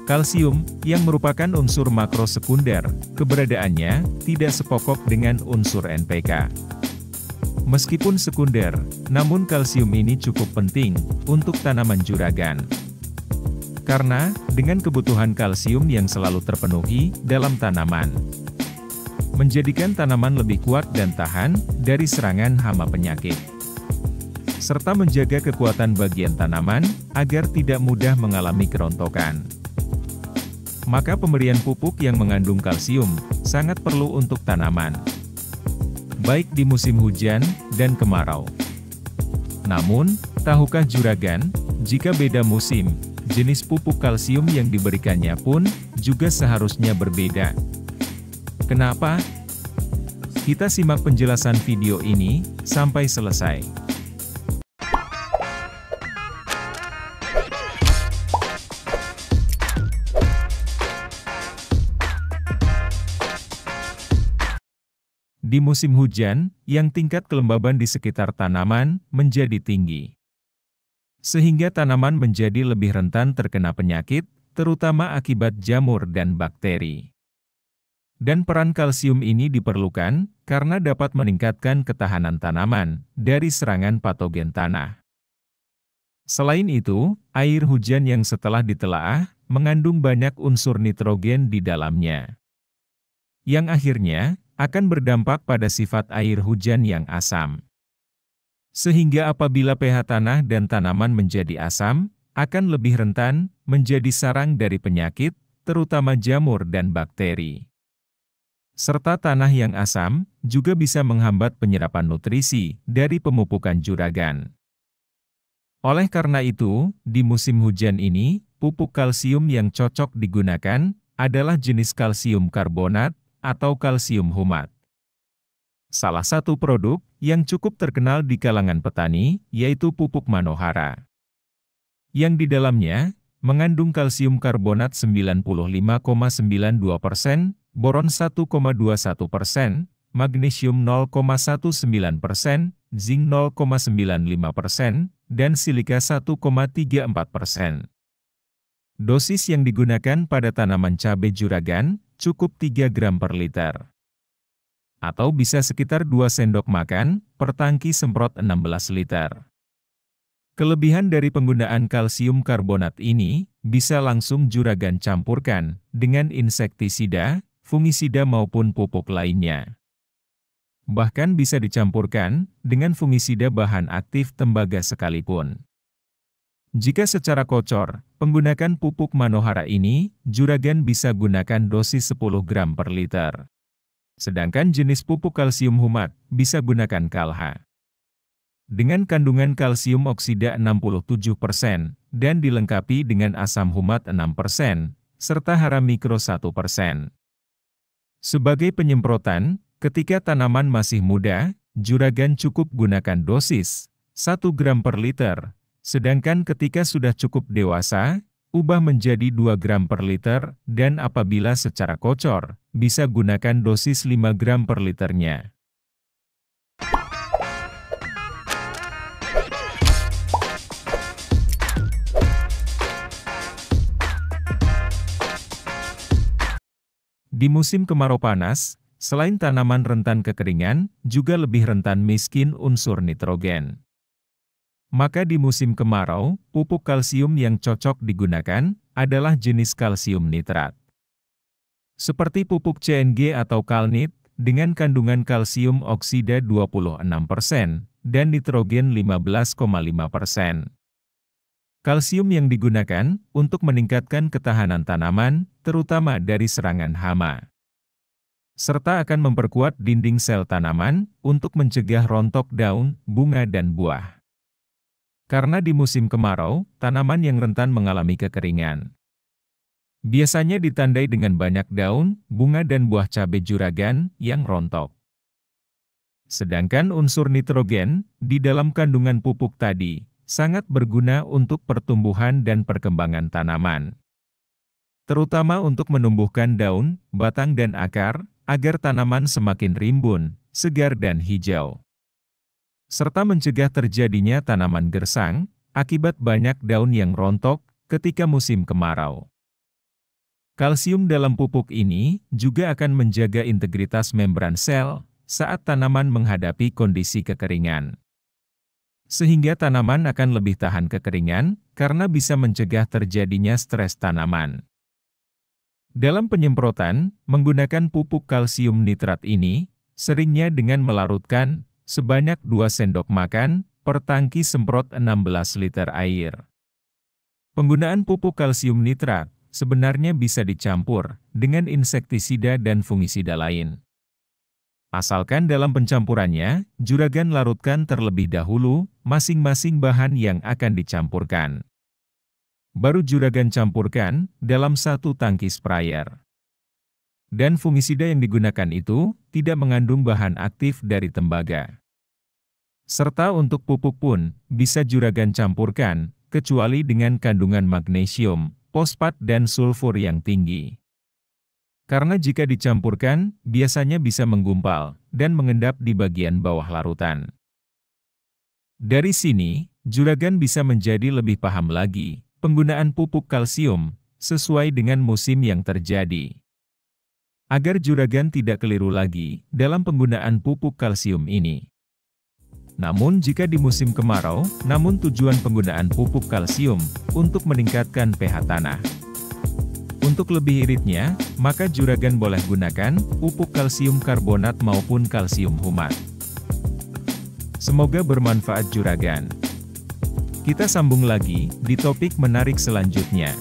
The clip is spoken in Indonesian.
Kalsium, yang merupakan unsur makro sekunder, keberadaannya tidak sepokok dengan unsur NPK. Meskipun sekunder, namun kalsium ini cukup penting untuk tanaman juragan. Karena, dengan kebutuhan kalsium yang selalu terpenuhi dalam tanaman, menjadikan tanaman lebih kuat dan tahan dari serangan hama penyakit, serta menjaga kekuatan bagian tanaman agar tidak mudah mengalami kerontokan. Maka pemberian pupuk yang mengandung kalsium sangat perlu untuk tanaman, baik di musim hujan dan kemarau. Namun, tahukah juragan, jika beda musim, jenis pupuk kalsium yang diberikannya pun juga seharusnya berbeda. Kenapa? Kita simak penjelasan video ini sampai selesai. Di musim hujan, yang tingkat kelembaban di sekitar tanaman menjadi tinggi, sehingga tanaman menjadi lebih rentan terkena penyakit, terutama akibat jamur dan bakteri. Dan peran kalsium ini diperlukan karena dapat meningkatkan ketahanan tanaman dari serangan patogen tanah. Selain itu, air hujan yang setelah ditelaah mengandung banyak unsur nitrogen di dalamnya, yang akhirnya akan berdampak pada sifat air hujan yang asam. Sehingga apabila pH tanah dan tanaman menjadi asam, akan lebih rentan menjadi sarang dari penyakit, terutama jamur dan bakteri. Serta tanah yang asam juga bisa menghambat penyerapan nutrisi dari pemupukan juragan. Oleh karena itu, di musim hujan ini, pupuk kalsium yang cocok digunakan adalah jenis kalsium karbonat atau kalsium humat. Salah satu produk yang cukup terkenal di kalangan petani yaitu pupuk Manohara, yang di dalamnya mengandung kalsium karbonat 95,92%, boron 1,21%, magnesium 0,19%, zinc 0,95%, dan silika 1,34%. Dosis yang digunakan pada tanaman cabai juragan cukup 3 gram per liter. Atau bisa sekitar 2 sendok makan per tangki semprot 16 liter. Kelebihan dari penggunaan kalsium karbonat ini bisa langsung juragan campurkan dengan insektisida, fungisida maupun pupuk lainnya. Bahkan bisa dicampurkan dengan fungisida bahan aktif tembaga sekalipun. Jika secara kocor, penggunaan pupuk Manohara ini, juragan bisa gunakan dosis 10 gram per liter. Sedangkan jenis pupuk kalsium humat, bisa gunakan Kalha. Dengan kandungan kalsium oksida 67% dan dilengkapi dengan asam humat 6%, serta hara mikro 1%. Sebagai penyemprotan, ketika tanaman masih muda, juragan cukup gunakan dosis 1 gram per liter. Sedangkan ketika sudah cukup dewasa, ubah menjadi 2 gram per liter, dan apabila secara kocor, bisa gunakan dosis 5 gram per liternya. Di musim kemarau panas, selain tanaman rentan kekeringan, juga lebih rentan miskin unsur nitrogen. Maka di musim kemarau, pupuk kalsium yang cocok digunakan adalah jenis kalsium nitrat. Seperti pupuk CNG atau Kalnit, dengan kandungan kalsium oksida 26% dan nitrogen 15,5%. Kalsium yang digunakan untuk meningkatkan ketahanan tanaman, terutama dari serangan hama. Serta akan memperkuat dinding sel tanaman untuk mencegah rontok daun, bunga dan buah. Karena di musim kemarau, tanaman yang rentan mengalami kekeringan. Biasanya ditandai dengan banyak daun, bunga dan buah cabai juragan yang rontok. Sedangkan unsur nitrogen di dalam kandungan pupuk tadi sangat berguna untuk pertumbuhan dan perkembangan tanaman. Terutama untuk menumbuhkan daun, batang dan akar, agar tanaman semakin rimbun, segar dan hijau. Serta mencegah terjadinya tanaman gersang, akibat banyak daun yang rontok ketika musim kemarau. Kalsium dalam pupuk ini juga akan menjaga integritas membran sel saat tanaman menghadapi kondisi kekeringan. Sehingga tanaman akan lebih tahan kekeringan karena bisa mencegah terjadinya stres tanaman. Dalam penyemprotan, menggunakan pupuk kalsium nitrat ini, seringnya dengan melarutkan sebanyak 2 sendok makan per tangki semprot 16 liter air. Penggunaan pupuk kalsium nitrat sebenarnya bisa dicampur dengan insektisida dan fungisida lain. Asalkan dalam pencampurannya, juragan larutkan terlebih dahulu masing-masing bahan yang akan dicampurkan. Baru juragan campurkan dalam 1 tangki sprayer. Dan fungisida yang digunakan itu tidak mengandung bahan aktif dari tembaga. Serta untuk pupuk pun bisa juragan campurkan, kecuali dengan kandungan magnesium, fosfat dan sulfur yang tinggi. Karena jika dicampurkan, biasanya bisa menggumpal dan mengendap di bagian bawah larutan. Dari sini, juragan bisa menjadi lebih paham lagi penggunaan pupuk kalsium sesuai dengan musim yang terjadi. Agar juragan tidak keliru lagi dalam penggunaan pupuk kalsium ini. Namun jika di musim kemarau, namun tujuan penggunaan pupuk kalsium untuk meningkatkan pH tanah. Untuk lebih iritnya, maka juragan boleh gunakan pupuk kalsium karbonat maupun kalsium humat. Semoga bermanfaat juragan. Kita sambung lagi di topik menarik selanjutnya.